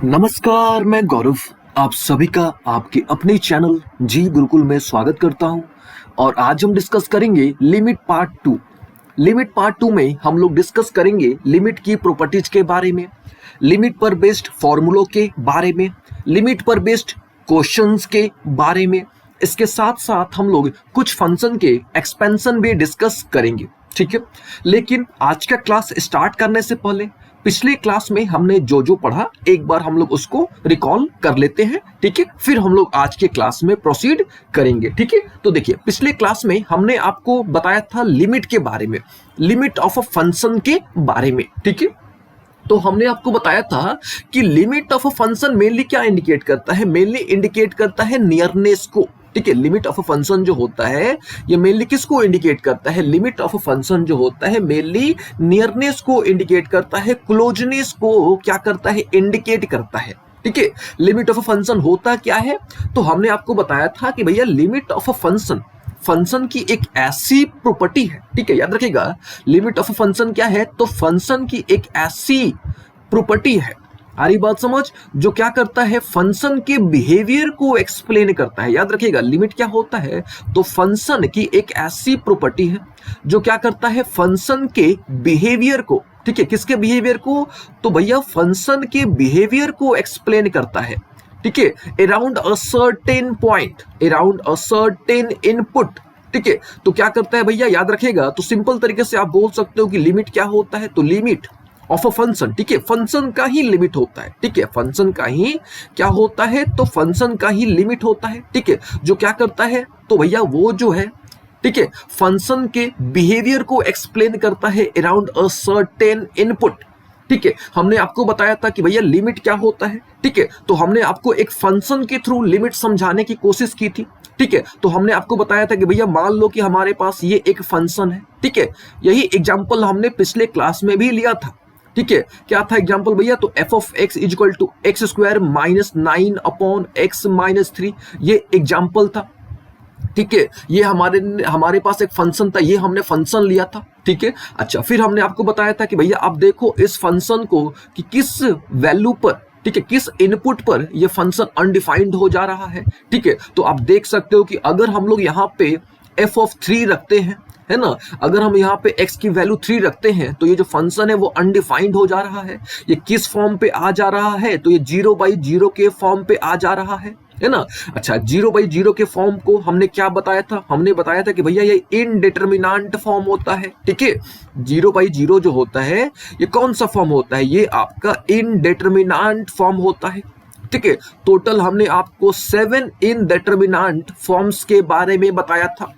नमस्कार, मैं गौरव आप सभी का आपके अपने चैनल जी गुरुकुल में स्वागत करता हूं। और आज हम डिस्कस करेंगे लिमिट पार्ट 2। लिमिट पार्ट 2 में हम लोग डिस्कस करेंगे लिमिट की प्रॉपर्टीज के बारे में, लिमिट पर बेस्ड फॉर्मूलों के बारे में, लिमिट पर बेस्ड क्वेश्चंस के बारे में। इसके साथ साथ हम लोग कुछ फंक्शन के एक्सपेंशन भी डिस्कस करेंगे, ठीक है। लेकिन आज का क्लास स्टार्ट करने से पहले पिछले क्लास में हमने जो जो पढ़ा एक बार हम लोग उसको रिकॉल कर लेते हैं, ठीक है। फिर हम लोग आज के क्लास में प्रोसीड करेंगे, ठीक है। तो देखिए, पिछले क्लास में हमने आपको बताया था लिमिट के बारे में, लिमिट ऑफ अ फंक्शन के बारे में, ठीक है। तो हमने आपको बताया था कि limit of a function mainly क्या इंडिकेट करता है, मेनली इंडिकेट करता है नियरनेस को, ठीक है। लिमिट ऑफ अ फंक्शन जो होता है ये मेनली किसको इंडिकेट करता है, लिमिट ऑफ अ फंक्शन जो होता है मेनली नियरनेस को इंडिकेट करता है, क्लोजनेस को क्या करता है, इंडिकेट करता है, ठीक है। लिमिट ऑफ अ फंक्शन होता क्या है, तो हमने आपको बताया था कि भैया लिमिट ऑफ अ फंक्शन की एक ऐसी प्रॉपर्टी है, ठीक है, याद रखिएगा। लिमिट ऑफ अ फंक्शन क्या है, तो फंक्शन की एक ऐसी प्रॉपर्टी है, सारी बात समझ, जो क्या करता है, फंक्शन के बिहेवियर को एक्सप्लेन करता है। याद रखिएगा, लिमिट क्या होता है, तो फंक्शन की एक ऐसी प्रॉपर्टी है जो क्या करता है, फंक्शन के बिहेवियर को, ठीक है, किसके बिहेवियर को, तो भैया फंक्शन के बिहेवियर को एक्सप्लेन करता है, ठीक है, around a certain point, around a certain input, ठीक है। तो क्या करता है भैया, याद रखिएगा, तो सिंपल तरीके से आप बोल सकते हो कि लिमिट क्या होता है, तो लिमिट ऑफ अ फंक्शन, ठीक है, फंक्शन का ही लिमिट होता है, ठीक है, फंक्शन का ही क्या होता है, तो फंक्शन का ही लिमिट होता है, ठीक है, जो क्या करता है, तो भैया वो जो है, ठीक है, फंक्शन के बिहेवियर को एक्सप्लेन करता है अराउंड अ सर्टेन इनपुट, ठीक है। हमने आपको बताया था कि भैया लिमिट क्या होता है, ठीक है। तो हमने आपको एक फंक्शन के थ्रू लिमिट समझाने की कोशिश की थी, ठीक है। तो हमने आपको बताया था कि भैया मान लो कि हमारे पास ये एक फंक्शन है, ठीक है, यही एग्जांपल हमने पिछले क्लास में भी लिया था, ठीक है। क्या था एग्जांपल भैया, तो f of x equal to x square minus 9 upon x minus 3, ये एग्जांपल था, ठीक है। ये हमारे पास एक फंक्शन था, ये हमने फंक्शन लिया था, ठीक है। अच्छा, फिर हमने आपको बताया था कि भैया आप देखो इस फंक्शन को कि किस वैल्यू पर, ठीक है, किस इनपुट पर ये फंक्शन अनडिफाइंड हो जा रहा है, ठीक है। तो आप देख सकते हो कि अगर हम लोग यहाँ पे f ऑफ 3 रखते हैं, है ना, अगर हम यहाँ पे x की वैल्यू 3 रखते हैं तो ये जो फंक्शन है वो अनडिफाइंड हो जा रहा है। ये किस फॉर्म पे आ जा रहा है, तो ये 0/0 के फॉर्म पे आ जा रहा है ना। अच्छा, 0/0 के फॉर्म को हमने क्या बताया था, हमने बताया था कि भैया ये इनडिटरमिनेंट फॉर्म होता है, ठीक है। 0/0 जो होता है ये कौन सा फॉर्म होता है, ये आपका इनडिटरमिनेंट फॉर्म होता है, ठीक है। टोटल हमने आपको 7 इनडिटरमिनेंट फॉर्म्स के बारे में बताया था,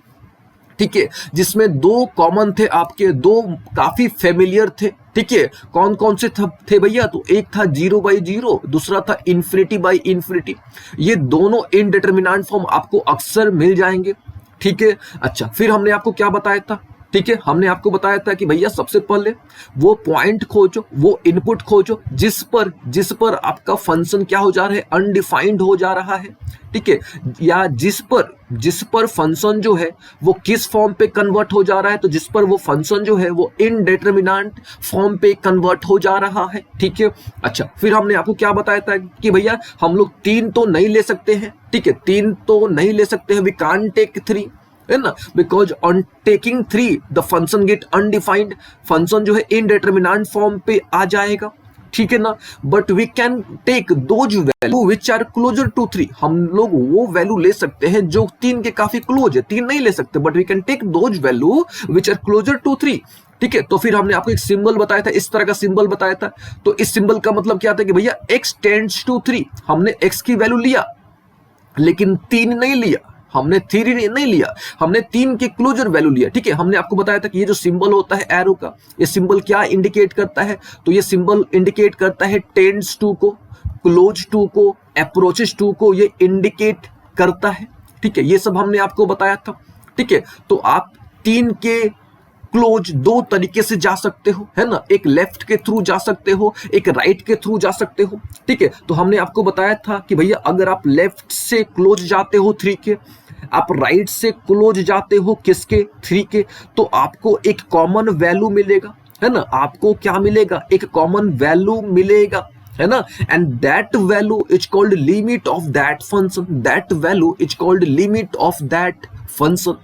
ठीक है, जिसमें 2 कॉमन थे आपके, 2 काफी फेमिलियर थे, ठीक है। कौन कौन से थे भैया, तो एक था 0/0, दूसरा था इन्फिनिटी/इन्फिनिटी। ये दोनों इनडिटरमिनेंट फॉर्म आपको अक्सर मिल जाएंगे, ठीक है। अच्छा, फिर हमने आपको क्या बताया था, ठीक है, हमने आपको बताया था कि भैया सबसे पहले वो पॉइंट खोजो, वो इनपुट खोजो जिस पर आपका फंक्शन क्या हो जा रहा है, अनडिफाइंड हो जा रहा है, ठीक है, या जिस पर फंक्शन जो है वो किस फॉर्म पे कन्वर्ट हो जा रहा है, तो जिस पर वो फंक्शन जो है वो इनडिटरमिनेंट फॉर्म पे कन्वर्ट हो जा रहा है, ठीक है। अच्छा, फिर हमने आपको क्या बताया था कि भैया हम लोग 3 तो नहीं ले सकते हैं, ठीक है, 3 तो नहीं ले सकते हैं, वी कांट टेक 3, है ना, because on taking 3 the function get undefined, function जो है इनडिटरमिनेंट फॉर्म पे आ जाएगा, ठीक है ना। But we can take those value which are closer to 3, हम लोग वो वैल्यू ले सकते हैं जो 3 के काफी क्लोज है, 3 नहीं ले सकते, but we can take those value which are closer to 3, ठीक है। तो फिर हमने आपको एक सिंबल बताया था, इस तरह का सिंबल बताया था। तो इस सिंबल का मतलब क्या था कि भैया x टेंड्स टू 3, हमने x की वैल्यू लिया लेकिन 3 नहीं लिया, हमने 3 नहीं लिया, हमने 3 के क्लोजर वैल्यू लिया, ठीक है। हमने आपको बताया था कि ये जो सिंबल होता है एरो का, ये सिंबल क्या इंडिकेट करता है, तो ये सिंबल इंडिकेट करता है टेंड्स टू को, क्लोज टू को, अप्रोचेस टू को, ये इंडिकेट करता है, ठीक है। ये सब हमने आपको बताया था, ठीक है। तो आप 3 के क्लोज 2 तरीके से जा सकते हो, है ना, एक लेफ्ट के थ्रू जा सकते हो, एक राइट के थ्रू जा सकते हो, ठीक है। तो हमने आपको बताया था कि भैया अगर आप लेफ्ट से क्लोज जाते हो 3 के, आप राइट से क्लोज जाते हो किसके, 3 के, तो आपको एक कॉमन वैल्यू मिलेगा, है ना, आपको क्या मिलेगा, एक कॉमन वैल्यू मिलेगा, है ना, and that value is called limit of that function, that value is called limit of that function.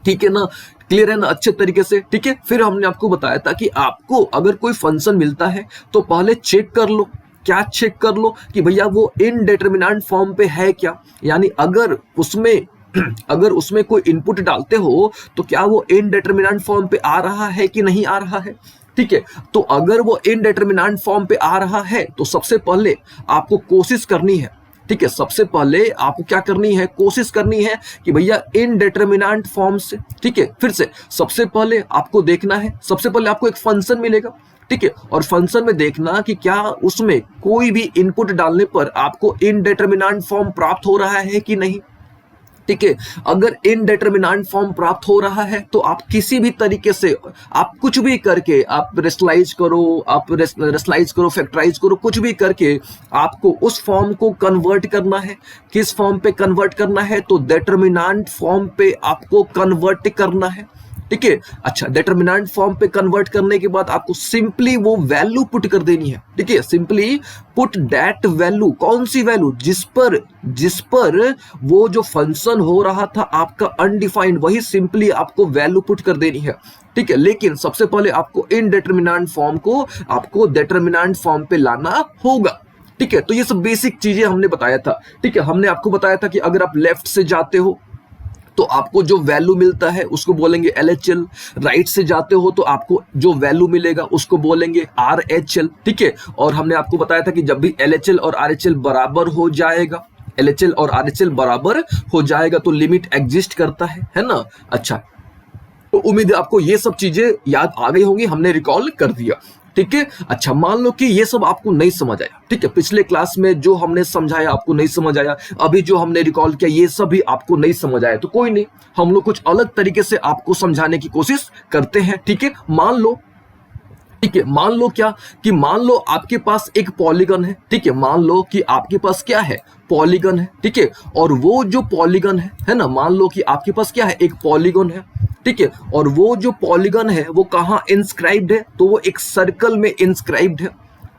ठीक है ना, क्लियर है ना अच्छे तरीके से। ठीक है, फिर हमने आपको बताया था कि आपको अगर कोई फंक्शन मिलता है तो पहले चेक कर लो, क्या चेक कर लो कि भैया वो इनडिटरमिनेंट फॉर्म पे है क्या, यानी अगर उसमें कोई इनपुट डालते हो तो क्या वो इनडिटरमिनेंट फॉर्म पे आ रहा है कि नहीं आ रहा है। ठीक है, तो अगर वो इनडिटरमिनेंट फॉर्म पे आ रहा है तो सबसे पहले आपको कोशिश करनी है, ठीक है, सबसे पहले आपको क्या करनी है, कोशिश करनी है कि भैया इनडिटरमिनेंट फॉर्म से, ठीक है, फिर से सबसे पहले आपको देखना है, सबसे पहले आपको एक फंक्शन मिलेगा, ठीक है, और फंक्शन में देखना कि क्या उसमें कोई भी इनपुट डालने पर आपको इनडिटरमिनेंट फॉर्म प्राप्त हो रहा है कि नहीं। ठीक है, अगर इनडिटरमिनेंट फॉर्म प्राप्त हो रहा है तो आप किसी भी तरीके से, आप कुछ भी करके, आप रेशनलाइज करो, फैक्टराइज करो, कुछ भी करके आपको उस फॉर्म को कन्वर्ट करना है। किस फॉर्म पे कन्वर्ट करना है, तो डिटरमिनेंट फॉर्म पे आपको कन्वर्ट करना है। ठीक है, अच्छा, डिटरमिनेंट फॉर्म पे कन्वर्ट करने के बाद आपको सिंपली वो वैल्यू पुट कर देनी है। ठीक है, सिंपली पुट दैट वैल्यू, कौन सी वैल्यू, जिस पर वो जो फंक्शन हो रहा था आपका अनडिफाइंड, वही सिंपली आपको वैल्यू पुट कर देनी है। ठीक है, लेकिन सबसे पहले आपको इनडिटरमिनेंट फॉर्म को आपको डिटरमिनेंट फॉर्म पे लाना होगा। ठीक है, तो ये सब बेसिक चीजें हमने बताया था। ठीक है, हमने आपको बताया था कि अगर आप लेफ्ट से जाते हो तो आपको जो वैल्यू मिलता है उसको बोलेंगे LHL, राइट से जाते हो तो आपको जो वैल्यू मिलेगा उसको बोलेंगे RHL। ठीक है, और हमने आपको बताया था कि जब भी LHL और RHL बराबर हो जाएगा, LHL और RHL बराबर हो जाएगा तो लिमिट एग्जिस्ट करता है ना। अच्छा, तो उम्मीद है आपको ये सब चीजें याद आ गई होंगी, हमने रिकॉल कर दिया। ठीक है, अच्छा, मान लो कि ये सब आपको नहीं समझ आया, ठीक है, पिछले क्लास में जो हमने समझाया आपको नहीं समझ आया, अभी जो हमने रिकॉल किया ये सब भी आपको नहीं समझ आया, तो कोई नहीं, हम लोग कुछ अलग तरीके से आपको समझाने की कोशिश करते हैं। ठीक है, मान लो, ठीक है, मान लो क्या, कि मान लो आपके पास एक पॉलीगन है। ठीक है, मान लो कि आपके पास क्या है, पॉलीगन है। ठीक है, और वो जो पॉलीगन है ना, मान लो कि आपके पास क्या है, एक पॉलीगन है। ठीक है, और वो जो पॉलीगन है वो कहाँ इंस्क्राइब्ड है, तो वो एक सर्कल में इंस्क्राइब्ड है।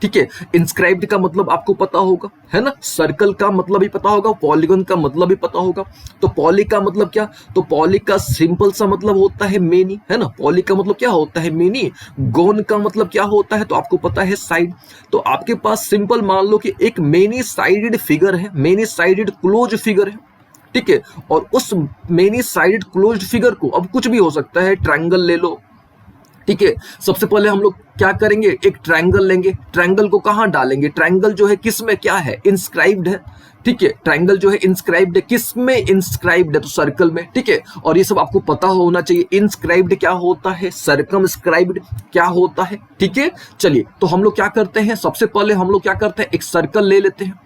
ठीक है, इंस्क्राइब्ड का मतलब आपको पता होगा, है ना, सर्कल का मतलब भी पता होगा, पॉलीगन का मतलब भी पता होगा। तो पॉली का मतलब क्या, तो पॉली का सिंपल सा मतलब होता है मेनी, है ना, पॉली का मतलब क्या होता है, मेनी। गोन का मतलब क्या होता है, तो आपको पता है साइड। तो आपके पास सिंपल मान लो कि एक मेनी साइडेड फिगर है, मेनी साइडेड क्लोज फिगर है। ठीक है, और उस मेनी साइडेड क्लोज्ड फिगर को, अब कुछ भी हो सकता है, ट्रायंगल ले लो। ठीक है, सबसे पहले हम लोग क्या करेंगे, एक ट्रायंगल लेंगे, ट्रायंगल को कहां डालेंगे, ट्रायंगल जो है किस में क्या है, इंस्क्राइब्ड है। ठीक है, ट्रायंगल जो है इंस्क्राइब्ड है, किस में इंस्क्राइब्ड है, तो सर्कल में। ठीक है, और ये सब आपको पता होना चाहिए, इंस्क्राइब्ड क्या होता है, सर्कमस्क्राइब्ड क्या होता है। ठीक है, चलिए, तो हम लोग क्या करते हैं, सबसे पहले हम लोग क्या करते हैं, एक सर्कल ले लेते हैं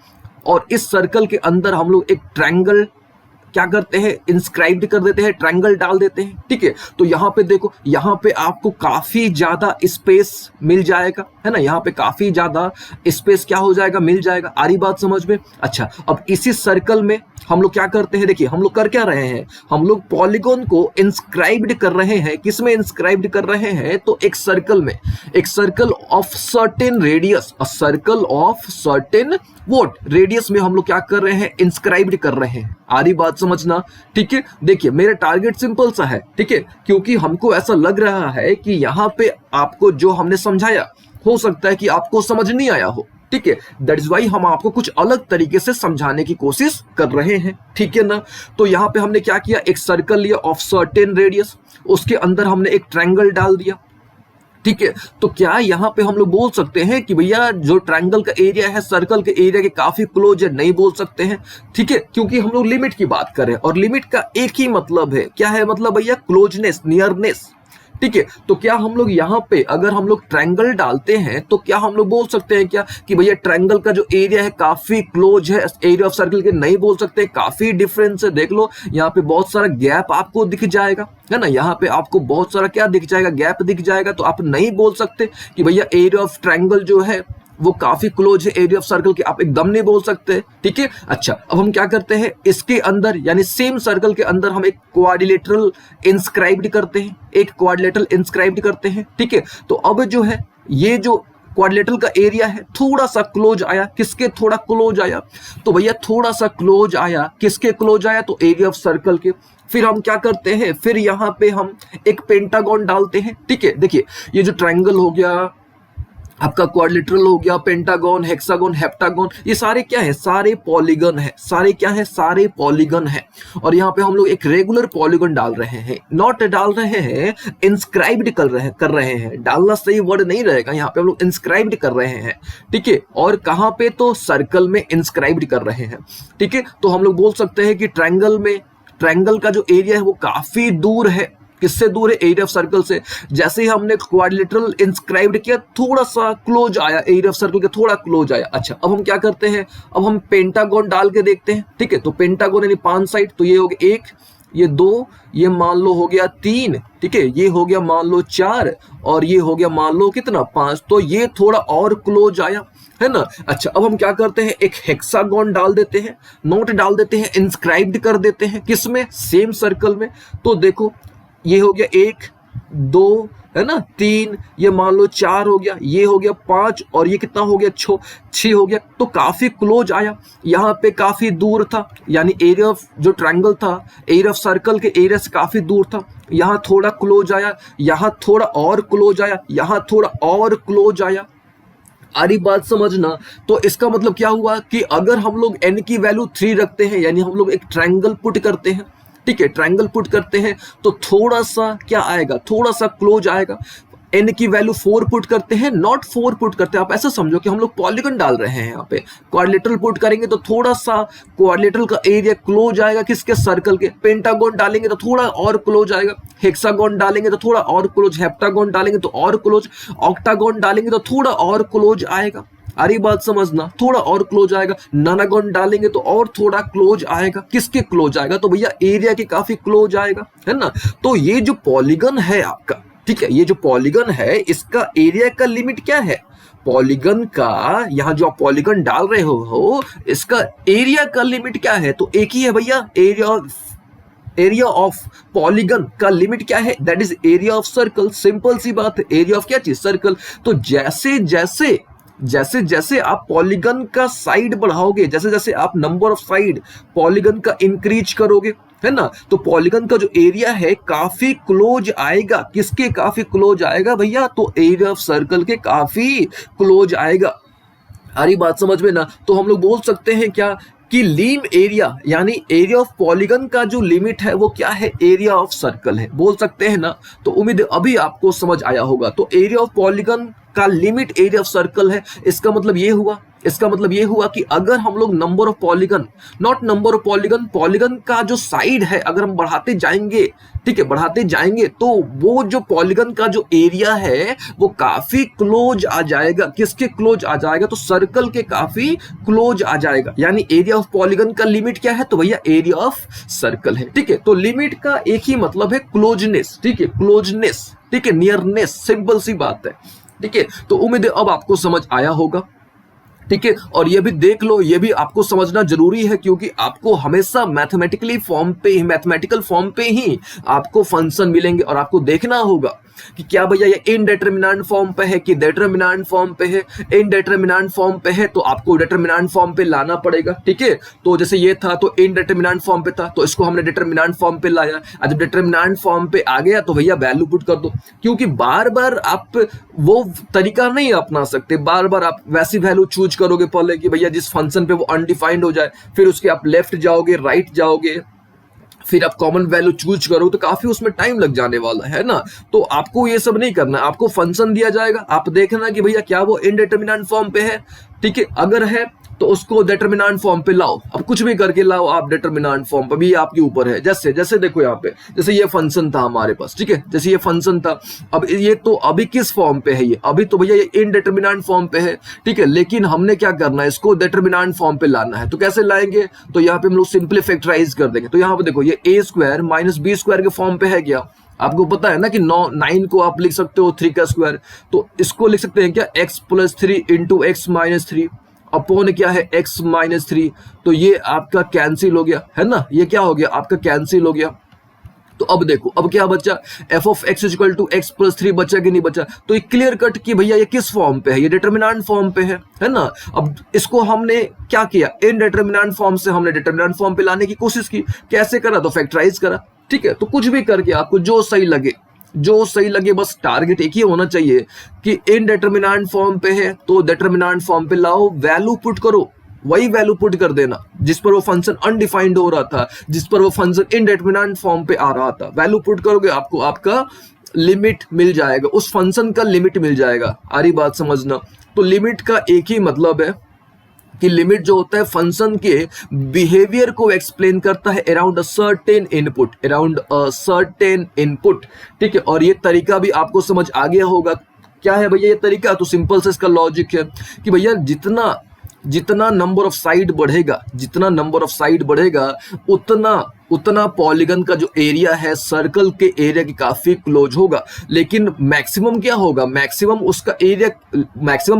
और इस सर्कल के अंदर हम लोग एक ट्रायंगल क्या करते हैं, इंस्क्राइब्ड कर देते हैं, ट्रायंगल डाल देते हैं। ठीक है, तो यहाँ पे देखो, यहाँ पे आपको काफी ज्यादा स्पेस मिल जाएगा, है ना, यहाँ पे काफी ज्यादा स्पेस क्या हो जाएगा, मिल जाएगा। आ रही बात समझ में। अच्छा, अब इसी सर्कल में हम लोग क्या करते हैं, देखिए हम लोग कर क्या रहे हैं, हम लोग पॉलीगन को इंस्क्राइब्ड कर रहे हैं, किसमें इंस्क्राइब्ड कर रहे हैं, तो एक सर्कल में, एक circle of certain radius, a circle of certain vote radius में हम लोग क्या कर रहे हैं, इंस्क्राइब्ड कर रहे हैं। आ रही बात समझना। ठीक है, देखिए मेरा टारगेट सिंपल सा है, ठीक है, क्योंकि हमको ऐसा लग रहा है कि यहाँ पे आपको जो हमने समझाया हो सकता है कि आपको समझ नहीं आया हो। ठीक है, दैट इज वाई हम आपको कुछ अलग तरीके से समझाने की कोशिश कर रहे हैं। ठीक है ना, तो यहाँ पे हमने क्या किया, एक सर्कल लिया ऑफ सर्टेन रेडियस, उसके अंदर हमने एक ट्रायंगल डाल दिया। ठीक है, तो क्या यहाँ पे हम लोग बोल सकते हैं कि भैया जो ट्रायंगल का एरिया है सर्कल के एरिया के काफी क्लोज है, नहीं बोल सकते हैं। ठीक है, क्योंकि हम लोग लिमिट की बात कर रहे हैं और लिमिट का एक ही मतलब है, क्या है मतलब भैया, क्लोजनेस, नियरनेस। ठीक है, तो क्या हम लोग यहाँ पे अगर हम लोग ट्रायंगल डालते हैं तो क्या हम लोग बोल सकते हैं क्या कि भैया ट्रायंगल का जो एरिया है काफी क्लोज है एरिया ऑफ सर्कल के, नहीं बोल सकते, काफी डिफरेंस है। देख लो यहाँ पे बहुत सारा गैप आपको दिख जाएगा, है ना, यहाँ पे आपको बहुत सारा क्या दिख जाएगा, गैप दिख जाएगा। तो आप नहीं बोल सकते कि भैया एरिया ऑफ ट्रायंगल जो है वो काफी क्लोज है एरिया ऑफ सर्कल के, आप एकदम नहीं बोल सकते। ठीक है, अच्छा, अब हम क्या करते हैं, इसके अंदर यानी सेम सर्कल के अंदर हम एक क्वाड्रिलेटरल इंस्क्राइब्ड करते हैं, एक क्वाड्रिलेटरल इंस्क्राइब्ड करते हैं। ठीक है, तो अब जो है ये जो क्वाड्रिलेटरल का एरिया है, थोड़ा सा क्लोज आया, किसके थोड़ा क्लोज आया, तो भैया थोड़ा सा क्लोज आया, किसके क्लोज आया, तो एरिया ऑफ सर्कल के। फिर हम क्या करते हैं, फिर यहाँ पे हम एक पेंटागन डालते हैं, ठीक है। देखिए ये जो ट्रायंगल हो गया आपका, क्वाड्रिलेटरल हो गया, पेंटागन, हेक्सागन, हेप्टागन, ये सारे क्या है, सारे पॉलीगन है, सारे क्या है, सारे पॉलीगन है। और यहाँ पे हम लोग एक रेगुलर पॉलीगन डाल रहे हैं, नॉट डाल रहे हैं, इंस्क्राइब्ड कर रहे हैं, डालना सही वर्ड नहीं रहेगा, यहाँ पे हम लोग इंस्क्राइब्ड कर रहे हैं, ठीक है। और कहाँ पे, तो सर्कल में इंस्क्राइब्ड कर रहे हैं, ठीक है। तो हम लोग बोल सकते हैं कि ट्रायंगल का जो एरिया है वो काफी दूर है, किससे दूर है, एरिया ऑफ सर्कल से। जैसे ही हमने क्वाड्रिलेटरल इंस्क्राइब्ड किया, थोड़ा सा क्लोज आया, एरिया ऑफ सर्कल के थोड़ा क्लोज आया। अच्छा, अब हम क्या करते हैं, अब हम पेंटागन डाल के देखते हैं, ठीक है। तो पेंटागन यानी 5 साइड, तो ये हो गया 1, ये 2, ये मान लो हो गया 3, ठीक है, ये हो गया मान लो 4, और ये हो गया मान लो कितना, 5, तो ये थोड़ा और क्लोज आया, है ना। अच्छा, अब हम क्या करते हैं, एक हेक्सागन डाल देते हैं, नोट डाल देते हैं, इंस्क्राइब्ड कर देते हैं, किसमें, सेम सर्कल में। तो देखो ये हो गया 1, 2, है ना, 3, ये मान लो 4 हो गया, ये हो गया 5, और ये कितना हो गया, 6 हो गया। तो काफी क्लोज आया, यहाँ पे काफी दूर था, यानी एरिया ऑफ जो ट्रायंगल था, एरिया ऑफ सर्कल के एरिया से काफी दूर था। यहाँ थोड़ा क्लोज आया, यहाँ थोड़ा और क्लोज आया, यहाँ थोड़ा और क्लोज आया। आरी बात समझना। तो इसका मतलब क्या हुआ कि अगर हम लोग n की वैल्यू 3 रखते हैं, यानी हम लोग एक ट्रायंगल पुट करते हैं, ठीक है, ट्रायंगल पुट करते हैं, तो थोड़ा सा क्या आएगा, थोड़ा सा क्लोज आएगा। n की वैल्यू 4 पुट करते हैं, नॉट 4 पुट करते हैं, आप ऐसा समझो कि हम लोग पॉलीगन डाल रहे हैं। यहाँ पे क्वाड्रिलेटरल पुट करेंगे तो थोड़ा सा क्वाड्रिलेटरल का एरिया क्लोज आएगा, किसके, सर्कल के। पेंटागन डालेंगे तो थोड़ा और क्लोज आएगा, हेक्सागन डालेंगे तो थोड़ा और क्लोज, हेप्टागन डालेंगे तो और क्लोज, ऑक्टागन डालेंगे तो थोड़ा और क्लोज आएगा। अरे बात समझना, थोड़ा और क्लोज आएगा। नॉनागन डालेंगे तो और थोड़ा क्लोज आएगा, किसके क्लोज आएगा, तो भैया एरिया के काफी क्लोज आएगा, है ना। तो ये जो पॉलीगन है आपका, ठीक है, ये जो पॉलीगन है इसका एरिया का लिमिट क्या है, पॉलीगन का, यहाँ जो आप पॉलीगन डाल रहे हो इसका एरिया का लिमिट क्या है, तो एक ही है भैया, एरिया ऑफ पॉलीगन का लिमिट क्या है, that is area of circle. Simple सी बात है, एरिया ऑफ क्या चीज, सर्कल। तो जैसे जैसे आप पॉलीगन का साइड बढ़ाओगे, जैसे जैसे आप नंबर ऑफ साइड पॉलीगन का इंक्रीज करोगे, है ना, तो पॉलीगन का जो एरिया है काफी क्लोज आएगा, किसके काफी क्लोज आएगा भैया, तो एरिया ऑफ सर्कल के काफी क्लोज आएगा। अरे बात समझ में ना। तो हम लोग बोल सकते हैं क्या कि लीम एरिया यानी एरिया ऑफ पॉलीगन का जो लिमिट है वो क्या है, एरिया ऑफ सर्कल है, बोल सकते हैं ना। तो उम्मीद अभी आपको समझ आया होगा। तो एरिया ऑफ पॉलीगन का लिमिट एरिया ऑफ सर्कल है। इसका मतलब ये हुआ कि अगर हम लोग number of polygon, not number of polygon, polygon का जो साइड है अगर हम बढ़ाते जाएंगे, ठीक है, बढ़ाते जाएंगे तो वो जो पॉलीगन का जो एरिया है वो काफी क्लोज आ जाएगा, किसके क्लोज आ जाएगा, तो सर्कल के काफी क्लोज आ जाएगा। यानी एरिया ऑफ पॉलीगन का लिमिट क्या है, तो भैया एरिया ऑफ सर्कल है, ठीक है। तो लिमिट का एक ही मतलब है क्लोजनेस, ठीक है, क्लोजनेस, ठीक है, नियरनेस, सिंपल सी बात है, ठीक है। तो उम्मीद है अब आपको समझ आया होगा, ठीक है। और ये भी देख लो, ये भी आपको समझना जरूरी है क्योंकि आपको हमेशा मैथमेटिकल फॉर्म पे ही आपको फंक्शन मिलेंगे और आपको देखना होगा कि क्या भैया ये इनडेटरमिनेंट फॉर्म पे है कि डेटरमिनेंट फॉर्म पे है। इनडेटरमिनेंट फॉर्म पे है तो आपको डेटरमिनेंट फॉर्म पे लाना पड़ेगा, ठीक है। तो जैसे ये था तो इनडेटरमिनेंट फॉर्म पे था तो इसको हमने डेटरमिनेंट फॉर्म पे लाया। जब डेटरमिनेंट फॉर्म पे आ गया तो भैया वैल्यू पुट कर दो, क्योंकि बार बार आप वो तरीका नहीं अपना सकते, बार बार आप वैसी वैल्यू चूज करोगे पहले कि भैया जिस फंक्शन पे वो अनडिफाइंड हो जाए, फिर उसके आप लेफ्ट जाओगे, राइट जाओगे, फिर आप कॉमन वैल्यू चूज करो तो काफी उसमें टाइम लग जाने वाला है ना। तो आपको ये सब नहीं करना, आपको फंक्शन दिया जाएगा, आप देखना कि भैया क्या वो इनडेटरमिनेंट फॉर्म पे है, ठीक है। अगर है तो उसको डेटरमिनेंट फॉर्म पे लाओ, अब कुछ भी करके लाओ आप डेटरमिनेंट फॉर्म पे, भी आपके ऊपर है। जैसे जैसे देखो यहाँ पे, जैसे ये फंक्शन था हमारे पास, ठीक है, जैसे ये फंक्शन था, अब ये तो अभी किस फॉर्म पे है, ये अभी तो भैया ये इनडेटरमिनेंट फॉर्म पे है, ठीक है। लेकिन हमने क्या करना है, इसको डेटरमिनेंट फॉर्म पे लाना है। तो कैसे लाएंगे, तो यहाँ पे हम लोग सिंपली फैक्टराइज कर देंगे। तो यहाँ पे देखो ये a square minus b square के फॉर्म पे है क्या, आपको पता है ना कि 9 को आप लिख सकते हो 3 का स्क्वायर, तो इसको लिख सकते हैं क्या, x plus 3 into x minus 3 upon क्या है x माइनस 3। तो ये आपका कैंसिल हो गया, है ना, ये क्या हो गया आपका कैंसिल हो गया। तो अब देखो अब क्या बचा, f of x equal to x plus 3 बचा कि नहीं बचा। तो ये क्लियर कट कि भैया ये किस फॉर्म पे है, ये डिटर्मिनेंट फॉर्म पे है ना। अब इसको हमने क्या किया, इन डिटर्मिनेंट फॉर्म से हमने डिटर्मिनेंट फॉर्म पे लाने की कोशिश की। कैसे करा, तो फैक्टराइज करा। ठीक है, तो कुछ भी करके आपको जो सही लगे, बस टारगेट एक ही होना चाहिए कि इन डिटर्मिनेंट फॉर्म पे है तो डिटर्मिनेंट फॉर्म पे लाओ, वैल्यू पुट करो, वही वैल्यू पुट कर देना जिस पर वो फंक्शन अनडिफाइंड हो रहा था, जिस पर वो फंक्शन इनडिटरमिनेंट फॉर्म पे आ रहा था। वैल्यू पुट करोगे आपको आपका लिमिट मिल जाएगा, उस फंक्शन का लिमिट मिल जाएगा। आ रही बात समझना। तो लिमिट का एक ही मतलब है कि लिमिट जो होता है फंक्शन के बिहेवियर को एक्सप्लेन करता है अराउंड अ सर्टेन इनपुट। ठीक है, और ये तरीका भी आपको समझ आ गया होगा। क्या है भैया ये तरीका, तो सिंपल से इसका लॉजिक है कि भैया जितना नंबर ऑफ साइड बढ़ेगा उतना पॉलीगन का जो एरिया है सर्कल के एरिया के काफी क्लोज होगा। लेकिन मैक्सिमम क्या होगा, मैक्सिमम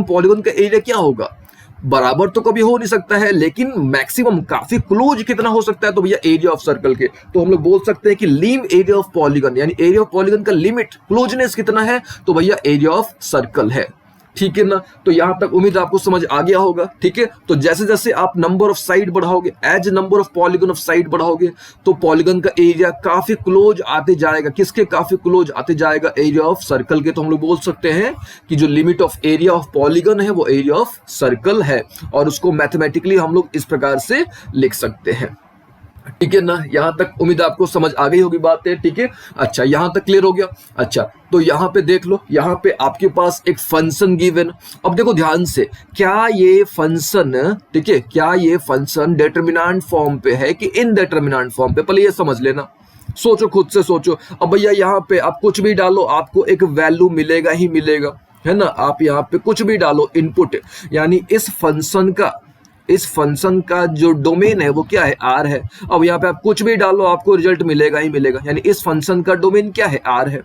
पॉलीगन का एरिया क्या होगा, बराबर तो कभी हो नहीं सकता है, लेकिन मैक्सिमम काफी क्लोज कितना हो सकता है, तो भैया एरिया ऑफ सर्कल के। तो हम लोग बोल सकते हैं कि लीम एरिया ऑफ पॉलीगन, यानी एरिया ऑफ पॉलीगन का लिमिट क्लोजनेस कितना है, तो भैया एरिया ऑफ सर्कल है। ठीक है ना, तो यहां तक उम्मीद आपको समझ आ गया होगा। ठीक है, तो जैसे जैसे आप नंबर ऑफ साइड बढ़ाओगे, as number of polygon of side बढ़ाओगे, तो पॉलीगन का एरिया काफी क्लोज आते जाएगा। किसके काफी क्लोज आते जाएगा, एरिया ऑफ सर्कल के। तो हम लोग बोल सकते हैं कि जो limit of area of polygon है वो एरिया ऑफ सर्कल है, और उसको मैथमेटिकली हम लोग इस प्रकार से लिख सकते हैं। ठीक है ना, यहां तक उम्मीद आपको समझ आ गई होगी बात है। ठीक है, अच्छा यहां तक क्लियर हो गया। अच्छा तो यहां पे देख लो, यहां पे आपके पास एक फंक्शन गिवन। अब देखो ध्यान से, क्या ये फंक्शन, ठीक है, क्या ये फंक्शन डिटरमिनेंट फॉर्म पे है कि इनडिटरमिनेंट फॉर्म पे, पहले ये समझ लेना। सोचो, खुद से सोचो। अब भैया यहाँ पे आप कुछ भी डालो, आपको एक वैल्यू मिलेगा ही मिलेगा, है ना। आप यहाँ पे कुछ भी डालो इनपुट, यानी इस फंक्शन का जो डोमेन है वो क्या है, आर है। अब यहाँ पे आप कुछ भी डालो आपको रिजल्ट मिलेगा ही मिलेगा, यानी इस फंक्शन का डोमेन क्या है, आर है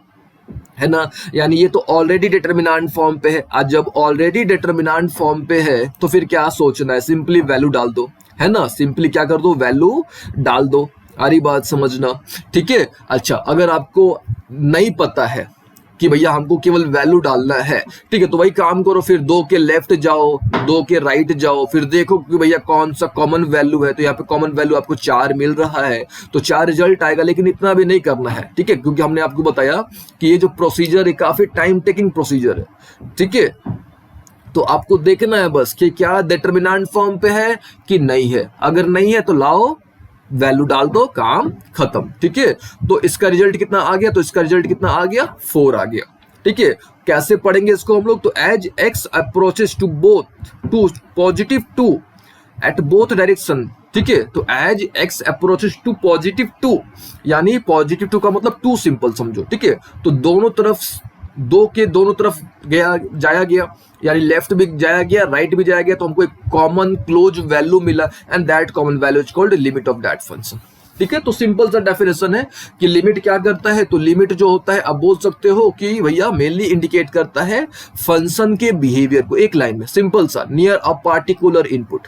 ना। यानी ये तो ऑलरेडी डिटरमिनेंट फॉर्म पे है। आज जब ऑलरेडी डिटरमिनेंट फॉर्म पे है तो फिर क्या सोचना है, सिंपली वैल्यू डाल दो, है ना। सिंपली क्या कर दो, वैल्यू डाल दो। आ रही बात समझना। ठीक है, अच्छा अगर आपको नहीं पता है कि भैया हमको केवल वैल्यू डालना है, ठीक है, तो वही काम करो, फिर 2 के लेफ्ट जाओ, 2 के राइट जाओ, फिर देखो कि भैया कौन सा कॉमन वैल्यू है। तो यहाँ पे कॉमन वैल्यू आपको 4 मिल रहा है, तो 4 रिजल्ट आएगा। लेकिन इतना भी नहीं करना है, ठीक है, क्योंकि हमने आपको बताया कि ये जो प्रोसीजर है काफी टाइम टेकिंग प्रोसीजर है। ठीक है, तो आपको देखना है बस कि क्या डिटरमिनेंट फॉर्म पे है कि नहीं है। अगर नहीं है तो लाओ वैल्यू डाल दो, काम खत्म। ठीक है, तो इसका रिजल्ट कितना आ गया, तो इसका रिजल्ट कितना आ गया, 4 आ गया। ठीक है, कैसे पढ़ेंगे इसको हम लोग, तो as x approaches to positive 2 at both direction. ठीक है, तो as x approaches to positive 2, यानी पॉजिटिव 2 का मतलब 2 सिंपल समझो। ठीक है, तो दोनों तरफ 2 के दोनों तरफ जाया गया, यानी लेफ्ट भी जाया गया, राइट भी जाया गया, तो हमको एक कॉमन क्लोज वैल्यू मिला, and that common value is called limit of that function. ठीक है, तो सिंपल सा डेफिनेशन है कि लिमिट क्या करता है, तो लिमिट जो होता है, आप बोल सकते हो कि भैया मेनली इंडिकेट करता है फंक्शन के बिहेवियर को। एक लाइन में सिंपल सा, नियर अ पार्टिकुलर इनपुट,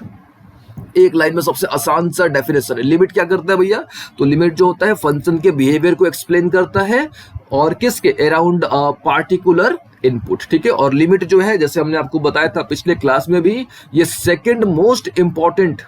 एक लाइन में सबसे आसान सा डेफिनेशन है। लिमिट क्या करता है भैया, तो लिमिट जो होता है फंक्शन के बिहेवियर को एक्सप्लेन करता है, और किसके, अराउंड पार्टिकुलर इनपुट। ठीक है, और लिमिट जो है, जैसे हमने आपको बताया था पिछले क्लास में भी, ये सेकंड मोस्ट इंपॉर्टेंट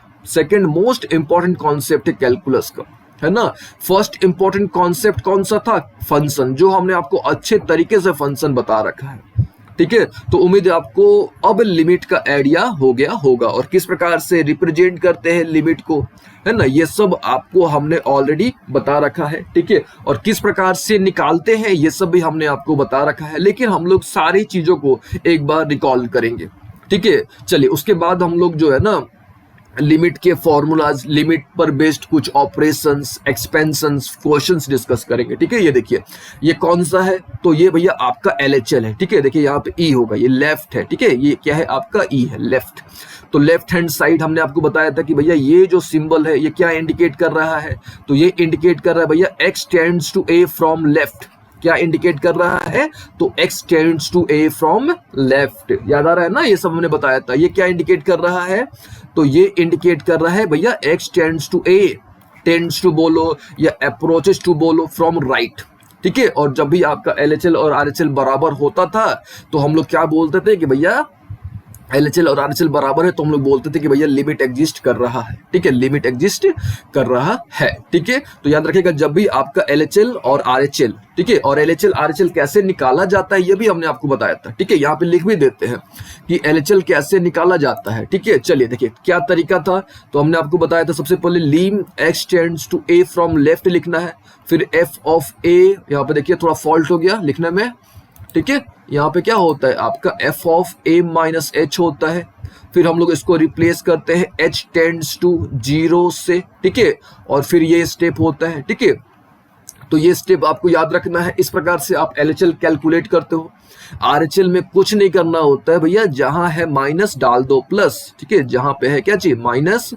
कॉन्सेप्ट है कैलकुलस का, है ना। फर्स्ट इंपॉर्टेंट कॉन्सेप्ट कौन सा था, फंक्शन, जो हमने आपको अच्छे तरीके से फंक्शन बता रखा है। ठीक है, तो उम्मीद है आपको अब लिमिट का आइडिया हो गया होगा, और किस प्रकार से रिप्रेजेंट करते हैं लिमिट को, है ना, ये सब आपको हमने ऑलरेडी बता रखा है। ठीक है, और किस प्रकार से निकालते हैं ये सब भी हमने आपको बता रखा है, लेकिन हम लोग सारी चीजों को एक बार रिकॉल करेंगे। ठीक है, चलिए उसके बाद हम लोग जो है ना लिमिट के फॉर्मूलाज, लिमिट पर बेस्ड कुछ ऑपरेशंस, एक्सपेंशंस, क्वेश्चंस डिस्कस करेंगे। ठीक है, ये देखिए ये कौन सा है, तो ये भैया आपका LHL है। ठीक है, देखिए यहाँ पे E होगा, ये लेफ्ट है। ठीक है, ये क्या है, आपका E है, लेफ्ट। तो लेफ्ट हैंड साइड हमने आपको बताया था कि भैया ये जो सिंबल है ये क्या इंडिकेट कर रहा है, तो ये इंडिकेट कर रहा है भैया x tends to A from left. क्या इंडिकेट कर रहा है, तो x tends to A from left. याद आ रहा है ना, ये सब हमने बताया था। ये क्या इंडिकेट कर रहा है, तो ये इंडिकेट कर रहा है भैया x tends to A tends to बोलो या अप्रोचेस टू बोलो फ्रॉम राइट, ठीक है। और जब भी आपका LHL और RHL बराबर होता था तो हम लोग क्या बोलते थे कि भैया LHL और RHL बराबर है, तो हम लोग बोलते थे कि भैया लिमिट एग्जिस्ट कर रहा है, ठीक है, लिमिट एग्जिस्ट कर रहा है, ठीक है। तो याद रखिएगा जब भी आपका LHL और RHL, ठीक है, और LHL RHL कैसे निकाला जाता है ये भी हमने आपको बताया था, ठीक है। यहाँ पे लिख भी देते हैं कि LHL कैसे निकाला जाता है, ठीक है। चलिए देखिए क्या तरीका था, तो हमने आपको बताया था सबसे पहले lim x tends to a from left लिखना है, फिर f ऑफ a, यहाँ पे देखिए थोड़ा फॉल्ट हो गया लिखने में, ठीक है। यहाँ पे क्या होता है आपका f of a minus h होता है, फिर हम लोग इसको रिप्लेस करते हैं h टेंड्स टू 0 से, ठीक है, और फिर ये स्टेप होता है, ठीक है। तो ये स्टेप आपको याद रखना है, इस प्रकार से आप LHL कैलकुलेट करते हो। RHL में कुछ नहीं करना होता है भैया, जहां है माइनस डाल दो प्लस, ठीक है, जहां पे है क्या चाहिए माइनस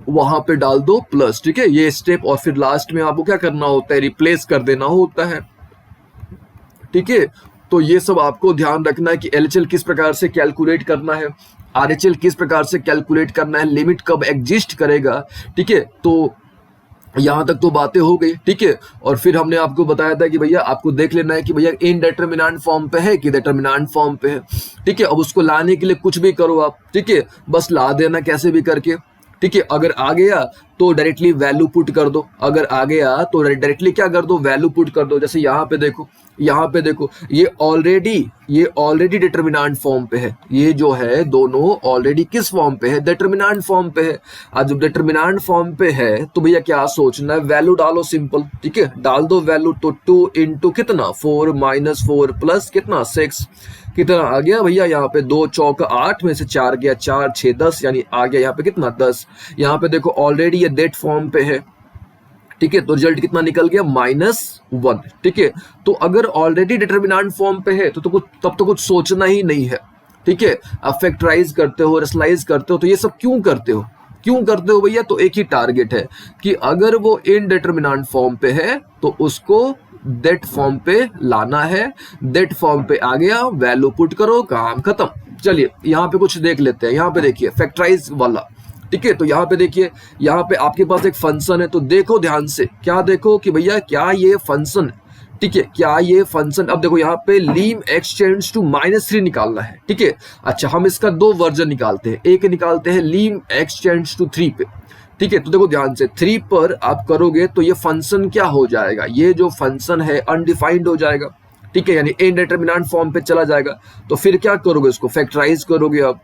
वहां पे डाल दो प्लस, ठीक है, ये स्टेप। और फिर लास्ट में आपको क्या करना होता है, रिप्लेस कर देना होता है, ठीक है। तो ये सब आपको ध्यान रखना है कि LHL किस प्रकार से कैलकुलेट करना है, RHL किस प्रकार से कैलकुलेट करना है, लिमिट कब एग्जिस्ट करेगा, ठीक है। तो यहां तक तो बातें हो गई, ठीक है। और फिर हमने आपको बताया था कि भैया आपको देख लेना है कि भैया इनडेटर्मिनेंट फॉर्म पे है कि डेटर्मिनेंट फॉर्म पे है, ठीक है। अब उसको लाने के लिए कुछ भी करो आप, ठीक है, बस ला देना कैसे भी करके, ठीक है। अगर आ गया तो डायरेक्टली वैल्यू पुट कर दो, अगर आ गया तो डायरेक्टली क्या कर दो, वैल्यू पुट कर दो। जैसे यहाँ पे देखो, यहाँ पे देखो, ये ऑलरेडी डिटर्मिनेंट फॉर्म पे है, ये जो है दोनों ऑलरेडी किस फॉर्म पे है, डिटर्मिनेंट फॉर्म पे है। आज जब डिटर्मिनेंट फॉर्म पे है तो भैया क्या सोचना है, वैल्यू डालो सिंपल, ठीक है, डाल दो वैल्यू। तो 2 इंटू कितना 4 माइनस 4 प्लस कितना 6, कितना आ गया भैया, यहाँ पे 2 चौका 8 में से 4 गया 4 6 10, यानी आ गया यहाँ पे कितना 10। यहाँ पे देखो ऑलरेडी ये डेट फॉर्म पे है, ठीक है, तो रिजल्ट कितना निकल गया -1, ठीक है। तो अगर ऑलरेडी डिटर्मिनेंट फॉर्म पे है तो तब तो कुछ सोचना ही नहीं है, ठीक है। आप फैक्टराइज करते हो, रेशनलाइज करते हो, तो ये सब क्यों करते हो भैया, तो एक ही टारगेट है कि अगर वो इनडिटर्मिनेंट फॉर्म पे है तो उसको दैट फॉर्म पे लाना है, दैट फॉर्म पे आ गया वैल्यू पुट करो, काम खत्म। चलिए यहाँ पे कुछ देख लेते हैं, यहाँ पे देखिए फैक्टराइज वाला, ठीक है। तो यहाँ पे देखिए, यहाँ पे आपके पास एक फंक्शन है, तो देखो ध्यान से, क्या देखो कि भैया क्या ये फंक्शन, ठीक है, क्या ये फंक्शन, अब देखो यहाँ पे लीम x टेंड्स टू -3 निकालना है, ठीक है। अच्छा हम इसका 2 वर्जन निकालते हैं, एक निकालते हैं लीम x टेंड्स टू 3 पे, ठीक है। तो देखो ध्यान से 3 पर आप करोगे तो ये फंक्शन क्या हो जाएगा, ये जो फंक्शन है अनडिफाइंड हो जाएगा, ठीक है, यानी इनडिटर्मिनेंट फॉर्म पे चला जाएगा। तो फिर क्या करोगे, इसको फैक्टराइज करोगे, आप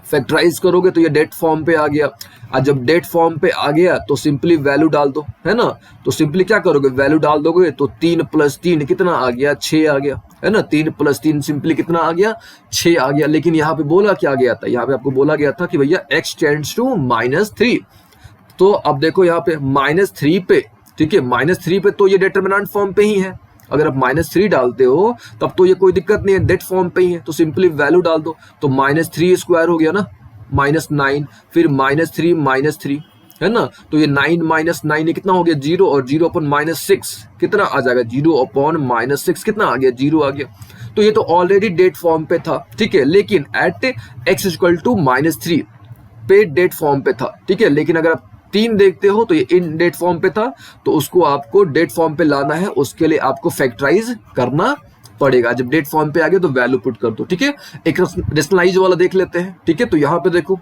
फैक्टराइज करोगे तो ये डेट फॉर्म पे आ गया। और जब डेट फॉर्म पे आ गया तो सिंपली वैल्यू डाल दो, है ना। तो सिंपली क्या करोगे, वैल्यू डाल दोगे, तो 3 + 3 कितना आ गया 6 आ गया, है ना। 3 + 3 सिंपली कितना आ गया 6 आ गया। लेकिन यहाँ पे बोला क्या गया था, यहाँ पे आपको बोला गया था कि भैया x टेंड्स टू -3। तो अब देखो यहाँ पे -3 पे, ठीक है, -3 पे तो ये डिटर्मिनेंट फॉर्म पे ही है। अगर आप -3 डालते हो तब तो ये कोई दिक्कत नहीं है, डेट फॉर्म पे ही है, तो सिंपली वैल्यू डाल दो। तो -3 स्क्वायर हो गया ना, -9, फिर -3 है ना। तो ये 9 - 9 कितना हो गया 0, और 0 अपन -6 कितना आ जाएगा, 0 अपॉन -6 कितना आ गया 0 आ गया। तो ये तो ऑलरेडी डेट फॉर्म पे था, ठीक है, लेकिन एट x = -3 पे डेट फॉर्म पे था, ठीक है। लेकिन अगर आप 3 देखते हो तो ये इन डेट फॉर्म पे था, तो उसको आपको डेट फॉर्म पे लाना है, उसके लिए आपको फैक्टराइज करना पड़ेगा। जब डेट फॉर्म पे आ गया तो वैल्यू पुट कर दो, ठीक है। एक रेशनलाइज वाला देख लेते हैं, ठीक है। तो यहाँ पे देखो,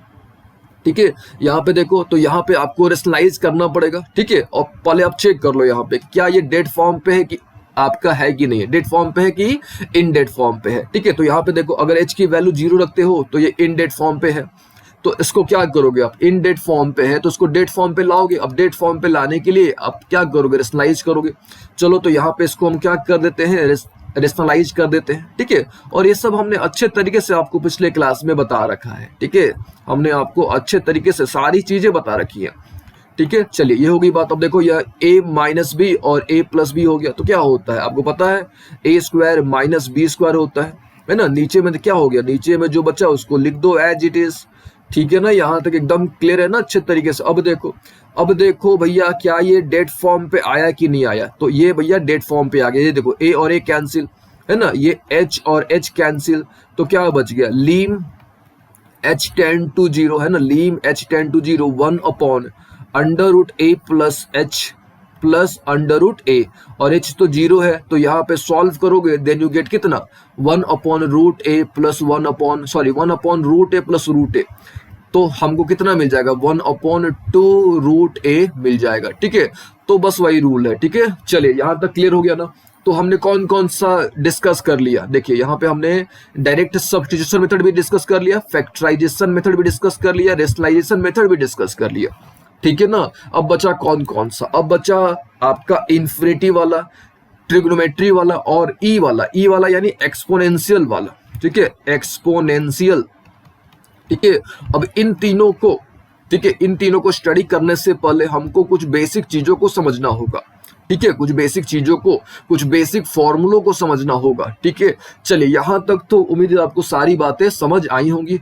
ठीक है, यहाँ पे देखो, तो यहाँ पे आपको रेशनलाइज करना पड़ेगा, ठीक है। और पहले आप चेक कर लो यहाँ पे क्या ये डेट फॉर्म पे है कि आपका है कि नहीं है, डेट फॉर्म पे है कि इन डेट फॉर्म पे है, ठीक है। तो यहाँ पे देखो अगर h की वैल्यू 0 रखते हो तो ये इन डेट फॉर्म पे है, तो इसको क्या करोगे आप, इन डेट फॉर्म पे है तो इसको डेट फॉर्म पे लाओगे। अब डेट फॉर्म पे लाने के लिए आप क्या करोगे, रेशनलाइज करोगे। चलो तो यहाँ पे इसको हम क्या कर देते हैं, रेशनलाइज कर देते हैं, ठीक है। और ये सब हमने अच्छे तरीके से आपको पिछले क्लास में बता रखा है, ठीक है, हमने आपको अच्छे तरीके से सारी चीजें बता रखी है, ठीक है। चलिए ये हो गई बात। अब देखो यह a - b और a + b हो गया, तो क्या होता है आपको पता है, a² - b² होता है ना। नीचे में क्या हो गया, नीचे में जो बचा उसको लिख दो एज इट इज, ठीक है ना। यहाँ तक एकदम क्लियर है ना अच्छे तरीके से। अब देखो भैया क्या ये डेट फॉर्म पे आया कि नहीं आया, तो ये भैया डेट फॉर्म पे आ गया। ये देखो a और a कैंसिल, है ना, ये h और h कैंसिल, तो क्या बच गया, लीम h टेंड टू 0, है ना, lim h tends to 0 1 upon under root A plus H plus under root A, और एच तो 0 है, तो यहाँ पे सॉल्व करोगे देन यू गेट कितना 1 upon root A plus 1 upon root A plus root ए, तो हमको कितना मिल जाएगा 1 अपॉन 2 रूट ए मिल जाएगा। ठीक है, तो बस वही रूल है। ठीक है, चलिए यहाँ तक क्लियर हो गया ना। तो हमने कौन कौन सा डिस्कस कर लिया, देखिए यहाँ पे हमने डायरेक्ट सब्स्टिट्यूशन मेथड भी डिस्कस कर लिया, फैक्टराइजेशन मेथड भी डिस्कस कर लिया, रेशनलाइजेशन मेथड भी डिस्कस कर लिया। ठीक है ना। अब बचा कौन कौन सा, अब बचा आपका इन्फिनिटी वाला, ट्रिग्नोमेट्री वाला और ई वाला यानी एक्सपोनेंशियल वाला। ठीक है, एक्सपोनेंशियल। ठीक है, अब इन तीनों को, ठीक है, इन तीनों को स्टडी करने से पहले हमको कुछ बेसिक चीजों को समझना होगा। ठीक है, कुछ बेसिक चीजों को, कुछ बेसिक फॉर्मूलों को समझना होगा। ठीक है, चलिए यहाँ तक तो उम्मीद है आपको सारी बातें समझ आई होंगी,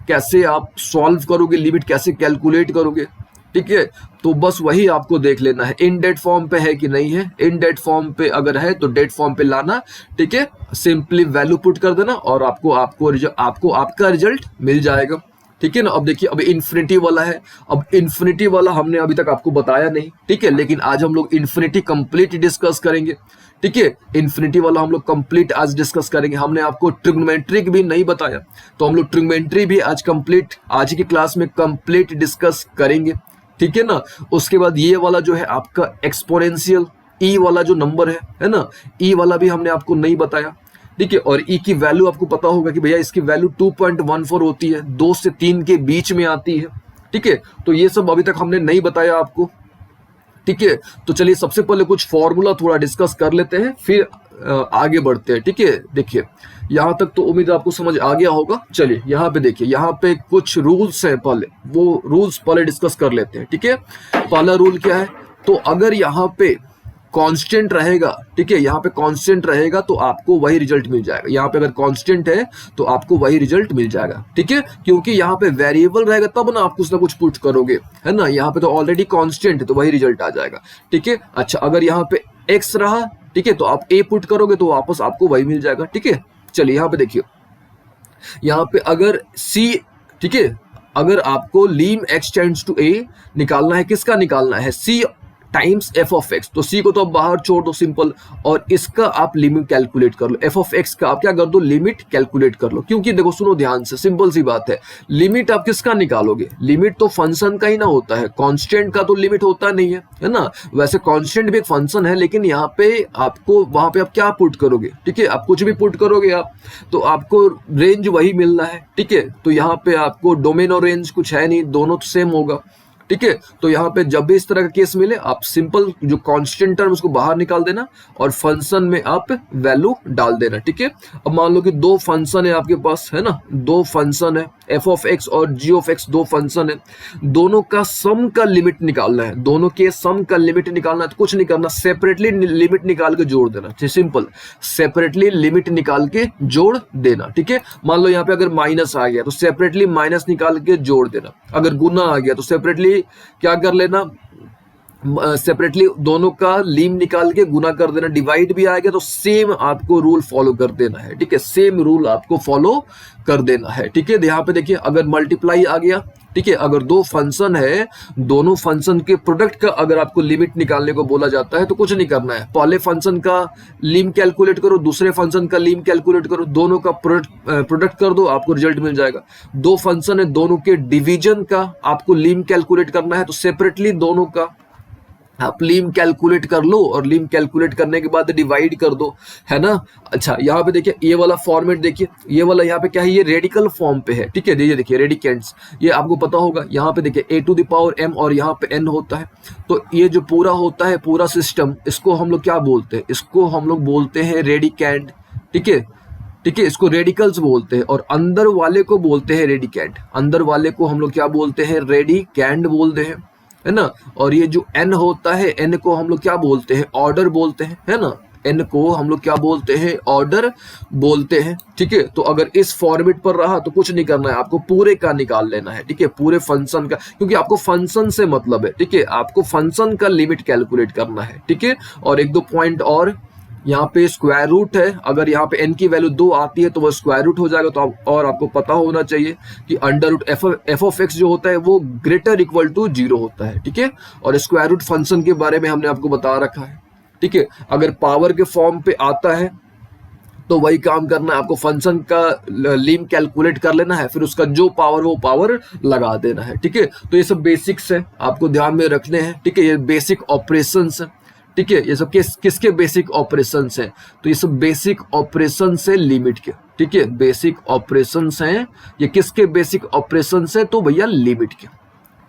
कैसे आप सॉल्व करोगे, लिमिट कैसे कैलकुलेट करोगे। ठीक है, तो बस वही आपको देख लेना है इन डेट फॉर्म पे है कि नहीं है। इन डेट फॉर्म पे अगर है तो डेट फॉर्म पे लाना। ठीक है, सिंपली वैल्यू पुट कर देना और आपको आपका रिजल्ट मिल जाएगा। ठीक है ना। अब देखिए, अब इन्फिनिटी वाला है, अब इन्फिनिटी वाला हमने अभी तक आपको बताया नहीं। ठीक है, लेकिन आज हम लोग इन्फिनिटी कंप्लीट डिस्कस करेंगे। ठीक है, इन्फिनिटी वाला हम लोग कंप्लीट आज डिस्कस करेंगे। हमने आपको ट्रिग्नोमेट्रिक भी नहीं बताया, तो हम लोग ट्रिग्नोमेट्री भी आज कंप्लीट, आज की क्लास में कंप्लीट डिस्कस करेंगे। ठीक है ना। उसके बाद ये वाला जो है आपका एक्सपोनेंशियल, ई वाला जो नंबर है ना, ई वाला भी हमने आपको नहीं बताया। ठीक है, और ई की वैल्यू आपको पता होगा कि भैया इसकी वैल्यू 2.14 होती है, 2 से 3 के बीच में आती है। ठीक है, तो ये सब अभी तक हमने नहीं बताया आपको। ठीक है, तो चलिए सबसे पहले कुछ फॉर्मूला थोड़ा डिस्कस कर लेते हैं, फिर आगे बढ़ते हैं। ठीक है, देखिए यहाँ तक तो उम्मीद आपको समझ आ गया होगा। चलिए यहाँ पे देखिए, यहाँ पे कुछ रूल्स हैं, पहले वो रूल्स पहले डिस्कस कर लेते हैं। ठीक है, पहला रूल क्या है, तो अगर यहाँ पे कांस्टेंट रहेगा, ठीक है, यहाँ पे कांस्टेंट रहेगा तो आपको वही रिजल्ट मिल जाएगा। यहाँ पे अगर कांस्टेंट है तो आपको वही रिजल्ट मिल जाएगा। ठीक है, क्योंकि यहाँ पे वेरिएबल रहेगा तब ना आप कुछ ना कुछ पुट करोगे, है ना। यहाँ पे तो ऑलरेडी कांस्टेंट है तो वही रिजल्ट आ जाएगा। ठीक है, अच्छा अगर यहाँ पे एक्स रहा, ठीक है, तो आप ए पुट करोगे तो वापस आपको वही मिल जाएगा। ठीक है, चलिए यहाँ पे देखिए, यहाँ पे अगर सी, ठीक है, अगर आपको लीम एक्स टेंड्स टू ए निकालना है, किसका निकालना है, सी टाइम्स एफ ऑफ एक्स, तो सी को तो आप बाहर छोड़ दो सिंपल, और इसका आप लिमिट कैलकुलेट कर लो। एफ ऑफ एक्स का आप क्या कर दो, लिमिट कैलकुलेट कर लो। क्योंकि देखो सुनो ध्यान से, सिंपल सी बात है, लिमिट आप किसका निकालोगे, लिमिट तो फंक्शन का ही ना होता है, कांस्टेंट का तो लिमिट होता नहीं है ना। वैसे कांस्टेंट भी एक फंक्शन है, लेकिन यहाँ पे आपको वहां पे आप क्या पुट करोगे, ठीक है, आप कुछ भी पुट करोगे आप, तो आपको रेंज वही मिलना है। ठीक है, तो यहाँ पे आपको डोमेन और रेंज कुछ है नहीं, दोनों तो सेम होगा। ठीक है, तो यहाँ पे जब भी इस तरह का केस मिले, आप सिंपल जो कांस्टेंट टर्म उसको बाहर निकाल देना और फंक्शन में आप वैल्यू डाल देना। ठीक है, अब मान लो कि दो फंक्शन है आपके पास, है ना, दो फंक्शन है, एफ ऑफ एक्स और जी ऑफ एक्स, दो फंक्शन है, दोनों का सम का लिमिट निकालना है, दोनों के सम का लिमिट निकालना है। तो कुछ नहीं करना, सेपरेटली लिमिट निकाल के जोड़ देना, सिंपल, सेपरेटली लिमिट निकाल के जोड़ देना। ठीक है, मान लो यहाँ पे अगर माइनस आ गया तो सेपरेटली माइनस निकाल के जोड़ देना, अगर गुना आ गया तो सेपरेटली क्या कर लेना, सेपरेटली दोनों का लीम निकाल के गुना कर देना। डिवाइड भी आएगा तो सेम आपको रूल फॉलो कर देना है। ठीक है, सेम रूल आपको फॉलो कर देना है। ठीक है, यहाँ पे देखिए, अगर मल्टीप्लाई आ गया, ठीक है, अगर दो फंक्शन है, दोनों फंक्शन के प्रोडक्ट का अगर आपको लिमिट निकालने को बोला जाता है तो कुछ नहीं करना है, पहले फंक्शन का लीम कैलकुलेट करो, दूसरे फंक्शन का लीम कैलकुलेट करो, दोनों का प्रोडक्ट कर दो, आपको रिजल्ट मिल जाएगा। दो फंक्शन है, दोनों के डिवीजन का आपको लीम कैलकुलेट करना है, तो सेपरेटली दोनों का आप लीम कैलकुलेट कर लो और लीम कैलकुलेट करने के बाद डिवाइड कर दो, है ना। अच्छा यहाँ पे देखिए, ये वाला फॉर्मेट देखिए, ये वाला यहाँ पे क्या है, ये रेडिकल फॉर्म पे है। ठीक है, ये देखिए रेडिकेंट्स, ये आपको पता होगा। यहाँ पे देखिए a to the power m और यहाँ पे n होता है, तो ये जो पूरा होता है, पूरा सिस्टम, इसको हम लोग क्या बोलते हैं, इसको हम लोग बोलते हैं रेडिकेंट। ठीक है, ठीक है, इसको रेडिकल्स बोलते हैं, और अंदर वाले को बोलते हैं रेडिकेंट, अंदर वाले को हम लोग क्या बोलते हैं, रेडिकेंट बोलते हैं, है ना। और ये जो n होता है, n को हम लोग क्या बोलते हैं, ऑर्डर बोलते हैं, है ना, n को हम लोग क्या बोलते हैं, ऑर्डर बोलते हैं। ठीक है, तो अगर इस फॉर्मेट पर रहा तो कुछ नहीं करना है, आपको पूरे का निकाल लेना है। ठीक है, पूरे फंक्शन का, क्योंकि आपको फंक्शन से मतलब है। ठीक है, आपको फंक्शन का लिमिट कैलकुलेट करना है। ठीक है, और एक दो पॉइंट और यहाँ पे स्क्वायर रूट है, अगर यहाँ पे n की वैल्यू 2 आती है तो वो स्क्वायर रूट हो जाएगा। तो और आपको पता होना चाहिए कि under root f of x जो होता है वो ग्रेटर इक्वल टू 0 होता है, ठीक है। और स्क्वायर रूट फंक्शन के बारे में हमने आपको बता रखा है, ठीक है। अगर पावर के फॉर्म पे आता है तो वही काम करना है आपको, फंक्शन का लिम कैलकुलेट कर लेना है, फिर उसका जो पावर वो पावर लगा देना है, ठीक है। तो ये सब बेसिक्स है, आपको ध्यान में रखने हैं, ठीक है। ये बेसिक ऑपरेशंस है, ठीक है। ये सब किसके बेसिक ऑपरेशंस हैं? तो ये सब बेसिक ऑपरेशंस है लिमिट के, ठीक है। बेसिक ऑपरेशंस हैं, ये किसके बेसिक ऑपरेशंस है? तो भैया लिमिट के,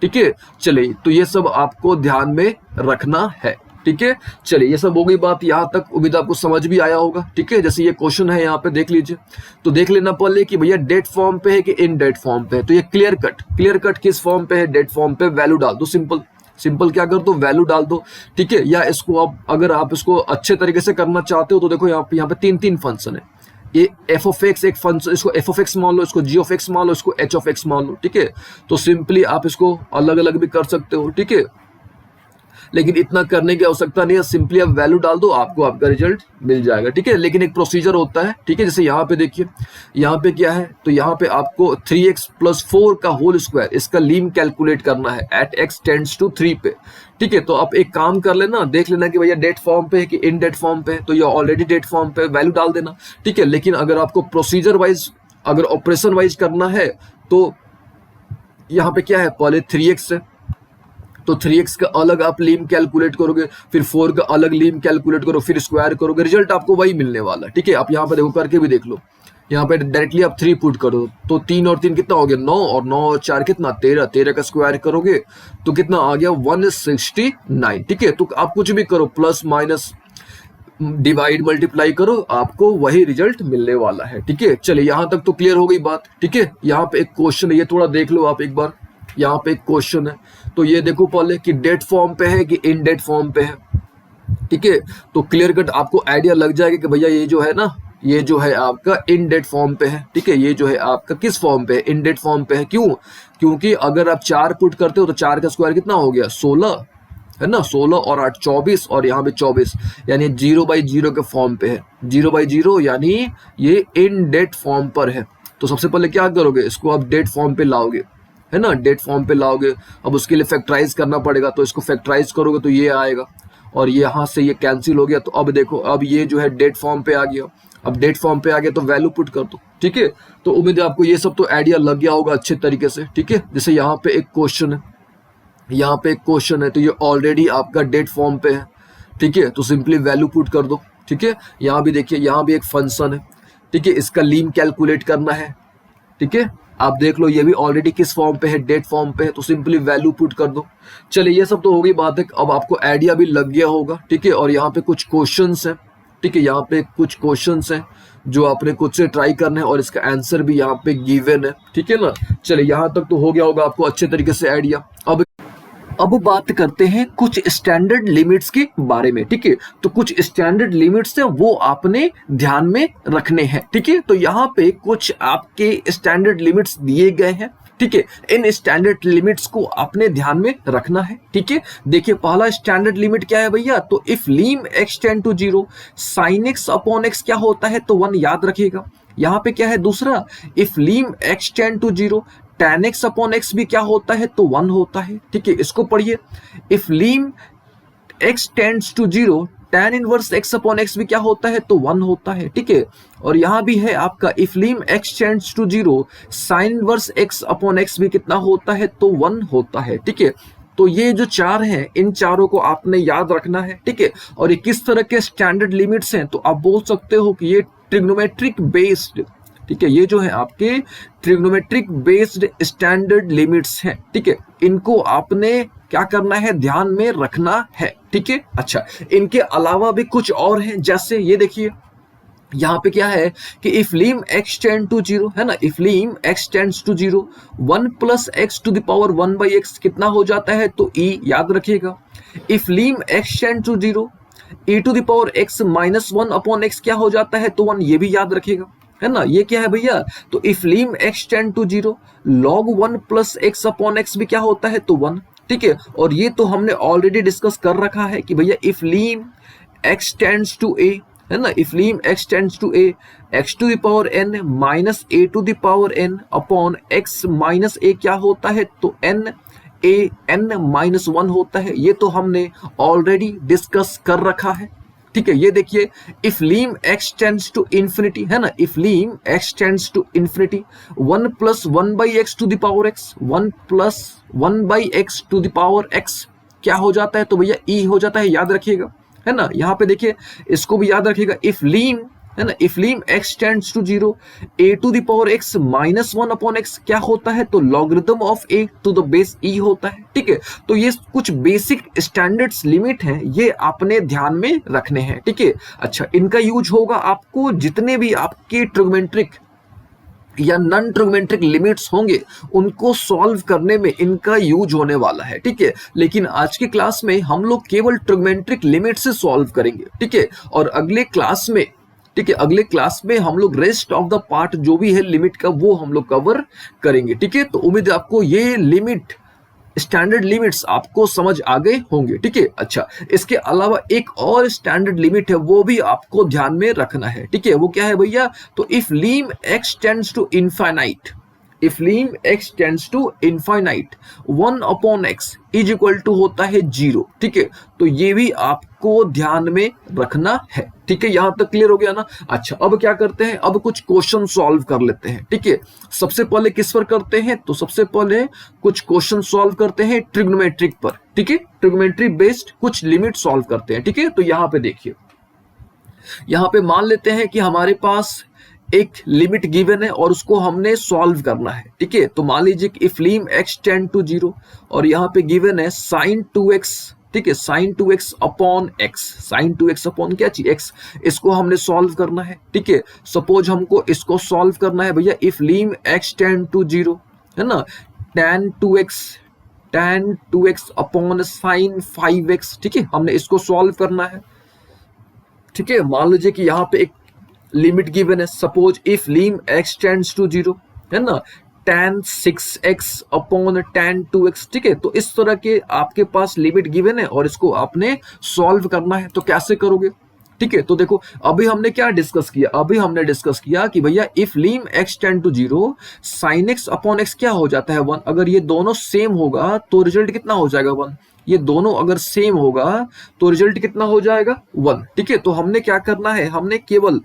ठीक है। चलिए, तो ये सब आपको ध्यान में रखना है, ठीक है। चलिए, ये सब हो गई बात यहाँ तक, उम्मीद आपको समझ भी आया होगा, ठीक है। जैसे ये क्वेश्चन है यहाँ पे देख लीजिए, तो देख लेना पहले कि भैया डेट फॉर्म पे है कि इन डेट फॉर्म पे है। तो ये क्लियर कट किस फॉर्म पे है? डेट फॉर्म पे। वैल्यू डाल दो, सिंपल क्या कर दो? वैल्यू डाल दो, ठीक है। या इसको आप अगर आप इसको अच्छे तरीके से करना चाहते हो तो देखो यहाँ पे तीन फंक्शन है। ये एफ ऑफ एक्स एक फंक्शन, इसको एफ ऑफ एक्स मान लो, इसको जी ऑफ एक्स मान लो, इसको एच ऑफ एक्स मान लो, ठीक है। तो सिंपली आप इसको अलग अलग भी कर सकते हो, ठीक है। लेकिन इतना करने की आवश्यकता नहीं है, सिंपली आप वैल्यू डाल दो, आपको आपका रिजल्ट मिल जाएगा, ठीक है। लेकिन एक प्रोसीजर होता है, ठीक है। जैसे यहाँ पे देखिए, यहाँ पे क्या है? तो यहाँ पे आपको 3x + 4 का होल स्क्वायर, इसका लीम कैलकुलेट करना है एट x टेंड्स टू 3 पे, ठीक है। तो आप एक काम कर लेना, देख लेना कि भैया डेट फॉर्म पे है कि इन डेट फॉर्म पे है। तो ये ऑलरेडी डेट फॉर्म पे, वैल्यू डाल देना, ठीक है। लेकिन अगर आपको प्रोसीजर वाइज, अगर ऑपरेशन वाइज करना है तो यहाँ पे क्या है? पहले 3x है, तो 3x का अलग आप लीम कैलकुलेट करोगे, फिर 4 का अलग लीम कैलकुलेट करो, फिर स्क्वायर करोगे, रिजल्ट आपको वही मिलने वाला, ठीक है। आप यहाँ पे देखो, करके भी देख लो, यहाँ पे डायरेक्टली आप 3 पुट करो, तो 3 और 3 कितना हो गया? 9, और 9 और 4 कितना? 13 का स्क्वायर करोगे तो कितना आ गया? 169, ठीक है। तो आप कुछ भी करो, प्लस माइनस डिवाइड मल्टीप्लाई करो, आपको वही रिजल्ट मिलने वाला है, ठीक है। चलिए, यहाँ तक तो क्लियर हो गई बात, ठीक है। यहाँ पे एक क्वेश्चन है, ये थोड़ा देख लो आप एक बार। यहाँ पे एक क्वेश्चन है, तो ये देखो पहले कि डेट फॉर्म पे है कि इन डेट फॉर्म पे है, ठीक है। तो क्लियर कट आपको आइडिया लग जाएगा कि भैया ये जो है ना, ये जो है आपका इन डेट फॉर्म पे है, ठीक है। ये जो है आपका किस फॉर्म पे है? इन डेट फॉर्म पे है। क्यों? क्योंकि अगर आप 4 पुट करते हो तो 4 का स्क्वायर कितना हो गया? 16 है ना, 16 और 8 24, और यहाँ पे 24, यानी 0/0 के फॉर्म पे है। 0/0 यानी ये इन डेट फॉर्म पर है। तो सबसे पहले क्या करोगे? इसको आप डेट फॉर्म पे लाओगे, है ना, डेट फॉर्म पे लाओगे। अब उसके लिए फैक्टराइज करना पड़ेगा, तो इसको फैक्टराइज करोगे तो ये आएगा, और ये यहाँ से ये कैंसिल हो गया। तो अब देखो, अब ये जो है डेट फॉर्म पे आ गया। अब डेट फॉर्म पे आ गया तो वैल्यू पुट कर दो, ठीक है। तो उम्मीद है आपको ये सब तो आइडिया लग गया होगा अच्छे तरीके से, ठीक है। जैसे यहाँ पे एक क्वेश्चन है, यहाँ पे एक क्वेश्चन है, तो ये ऑलरेडी आपका डेट फॉर्म पे है, ठीक है। तो सिंपली वैल्यू पुट कर दो, ठीक है। यहाँ भी देखिए, यहाँ भी एक फंक्शन है, ठीक है, इसका लीम कैलकुलेट करना है, ठीक है। आप देख लो, ये भी ऑलरेडी किस फॉर्म पे है? डेट फॉर्म पे है। तो सिंपली वैल्यू पुट कर दो। चलिए, ये सब तो हो गई बात है, अब आपको आइडिया भी लग गया होगा, ठीक है। और यहाँ पे कुछ क्वेश्चंस हैं, ठीक है, यहाँ पे कुछ क्वेश्चंस हैं जो आपने खुद से ट्राई करना है, और इसका आंसर भी यहाँ पे गिवन है, ठीक है ना। चलिए, यहाँ तक तो हो गया होगा आपको अच्छे तरीके से आइडिया। अब बात करते हैं कुछ स्टैंडर्ड लिमिट्स के बारे में, ठीक है। तो कुछ स्टैंडर्ड लिमिट्स हैं, वो आपने ध्यान में रखने हैं, ठीक है। तो यहाँ पे कुछ आपके स्टैंडर्ड लिमिट्स दिए गए हैं, ठीक है। इन स्टैंडर्ड लिमिट्स को आपने ध्यान में रखना है, ठीक है। देखिए, पहला स्टैंडर्ड लिमिट क्या है भैया? तो if lim x tend to 0 sin x upon x क्या होता है? तो 1 याद रखिएगा। यहाँ पे क्या है दूसरा? If lim x tend to 0 tan x upon x भी क्या होता है? तो 1 होता है, ठीक है। इसको पढ़िए, if lim x tends to 0 tan inverse x upon x भी क्या होता है? तो 1 होता है, ठीक है। और यहाँ भी है आपका if lim x tends to 0 sin inverse x upon x भी कितना होता है? तो 1 होता है, ठीक है। तो ये जो चार हैं, इन चारों को आपने याद रखना है, ठीक है। और ये किस तरह के स्टैंडर्ड लिमिट्स हैं? तो आप बोल सकते हो कि ये ट्रिग्नोमेट्रिक बेस्ड, ठीक है, ये जो है आपके ट्रिग्नोमेट्रिक बेस्ड स्टैंडर्ड लिमिट्स हैं, ठीक है। इनको आपने क्या करना है? ध्यान में रखना है, ठीक है। अच्छा, इनके अलावा भी कुछ और हैं, जैसे ये देखिए, यहाँ पे क्या है कि if lim x tend to 0, है ना, if lim x tends to 0 1 + x to the power 1/x कितना हो जाता है? तो e याद रखिएगा। If lim x tend to 0 e to the power x - 1 upon x क्या हो जाता है? तो 1, ये भी याद रखिएगा, है ना। ये क्या है भैया? तो if lim x tend to 0 log 1 + x upon x भी क्या होता है? तो 1, ठीक है। और ये तो हमने ऑलरेडी डिस्कस कर रखा है कि भैया if lim x tends to a है ना, if lim x tends to a, x to the power n minus a to the power n upon x minus a क्या होता है, तो n a n माइनस 1 होता है। ये तो हमने ऑलरेडी डिस्कस कर रखा है, ठीक है। ये देखिए, if lim x tends to infinity, है ना, if lim x tends to infinity 1 plus 1 by x to the power x, 1 plus 1 by x to the power x क्या हो जाता है, तो भैया e हो जाता है, याद रखिएगा, है ना। यहाँ पे देखिए, इसको भी याद रखिएगा, इफ लीम, है ना, if lim x tends to 0 a to the power x minus 1 upon x क्या होता है, तो logarithm of a to the base e होता है, ठीक है। तो ये कुछ बेसिक स्टैंडर्ड्स लिमिट हैं, ये आपने ध्यान में रखने हैं, ठीक है। अच्छा, इनका यूज होगा आपको जितने भी आपके ट्रिग्मेंट्रिक या नॉन ट्रिग्मेंट्रिक लिमिट्स होंगे उनको सॉल्व करने में इनका यूज होने वाला है, ठीक है। लेकिन आज की क्लास में हम लोग केवल ट्रिग्मेंट्रिक लिमिट से सॉल्व करेंगे, ठीक है। और अगले क्लास में, ठीक है, अगले क्लास में हम लोग रेस्ट ऑफ द पार्ट जो भी है लिमिट का वो हम लोग कवर करेंगे, ठीक है। तो उम्मीद है आपको ये लिमिट, स्टैंडर्ड लिमिट्स आपको समझ आ गए होंगे, ठीक है। अच्छा, इसके अलावा एक और स्टैंडर्ड लिमिट है, वो भी आपको ध्यान में रखना है, ठीक है। वो क्या है भैया, तो if lim x tends to infinite, if lim x tends to infinite 1 upon x is equal to होता है 0, ठीक है। तो ये भी आपको ध्यान में रखना है, ठीक है। यहां तक क्लियर हो गया ना। अच्छा, अब क्या करते हैं, अब कुछ क्वेश्चन सॉल्व कर लेते हैं, ठीक है। सबसे पहले किस पर करते हैं, तो सबसे पहले कुछ क्वेश्चन सॉल्व करते हैं ट्रिग्नोमेट्रिक पर, ठीक है। ट्रिग्नोमेट्री बेस्ड कुछ लिमिट सॉल्व करते हैं, ठीक है। तो यहां पे देखिए, यहां पे मान लेते हैं कि हमारे पास एक लिमिट गिवन है और उसको हमने सॉल्व करना है, ठीक है। तो मान लीजिए कि if lim x tend to 0 और यहाँ पे गिवन है sin 2x, ठीक है, sin 2x upon x, sin 2x upon क्या चीज x, इसको हमने सॉल्व करना है, ठीक है। सपोज हमको इसको सॉल्व करना है भैया, if lim x tend to 0, है ना, tan 2x upon sin 5x, ठीक है, हमने इसको सॉल्व करना है, ठीक है। मान लीजिए कि यहाँ पे एक लिमिट गिवन है, suppose if lim x tends to 0, है ना, tan 6x upon tan 2x, ठीक है। तो इस तरह के आपके पास लिमिट गिवन है और इसको आपने सॉल्व करना है, तो कैसे करोगे, ठीक है। तो देखो, अभी हमने क्या डिस्कस किया, अभी हमने डिस्कस किया कि भैया if lim x tend to 0 sin x upon x क्या हो जाता है 1, अगर ये दोनों सेम होगा तो रिजल्ट कितना हो जाएगा 1, ये दोनों अगर सेम होगा तो रिजल्ट कितना हो जाएगा 1, ठीक है। तो हमने क्या करना है, हमने केवल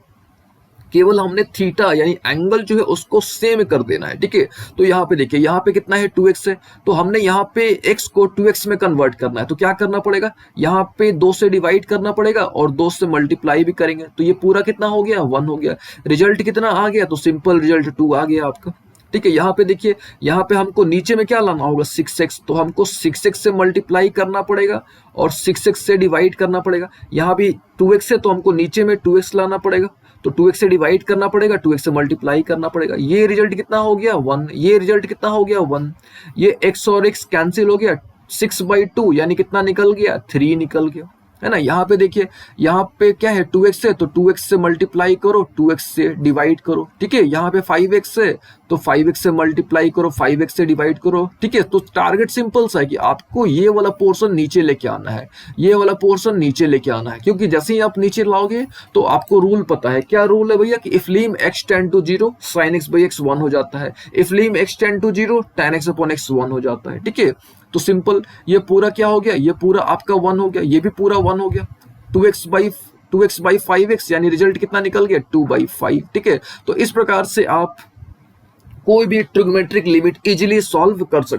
हमने थीटा यानी एंगल जो है उसको सेम कर देना है, ठीक है। तो यहाँ पे देखिए, यहाँ पे कितना है 2x है, तो हमने यहाँ पे x को 2x में कन्वर्ट करना है, तो क्या करना पड़ेगा, यहाँ पे 2 से डिवाइड करना पड़ेगा और 2 से मल्टीप्लाई भी करेंगे, तो ये पूरा कितना हो गया 1 हो गया। रिजल्ट कितना आ गया, तो सिंपल रिजल्ट 2 आ गया आपका, ठीक है। यहाँ पे देखिए, यहाँ पे हमको नीचे में क्या लाना होगा 6x, तो हमको 6x से मल्टीप्लाई करना पड़ेगा और 6x से डिवाइड करना पड़ेगा। यहाँ भी 2x है तो हमको नीचे में 2x लाना पड़ेगा, तो 2x से डिवाइड करना पड़ेगा, 2x से मल्टीप्लाई करना पड़ेगा। ये रिजल्ट कितना हो गया 1, ये रिजल्ट कितना हो गया 1, ये x और x कैंसिल हो गया, 6/2 यानी कितना निकल गया 3 निकल गया, है ना। यहाँ पे देखिए, यहाँ पे क्या है 2x है तो 2x से मल्टीप्लाई करो, 2x से डिवाइड करो, ठीक है। यहाँ पे 5x है तो 5x से मल्टीप्लाई करो, 5x से डिवाइड करो, ठीक है। तो टारगेट सिंपल सा है कि आपको ये वाला पोर्शन नीचे लेके आना है, ये वाला पोर्शन नीचे लेके आना है, क्योंकि जैसे ही आप नीचे लाओगे तो आपको रूल पता है, क्या रूल है भैया, कि if lim x tend to 0 sin x by x 1 हो जाता है, if lim x tend to 0 tan x upon x 1 हो जाता है, ठीक है। तो सिंपल ये पूरा क्या हो गया, ये पूरा आपका 1 हो गया, ये भी पूरा 1 हो गया, 2x by 5x यानी रिजल्ट कितना निकल गया 2/5, ठीक है। तो इस प्रकार से आप कोई भी ट्रिग्नोमेट्रिक लिमिट इजीली सॉल्व कर सकते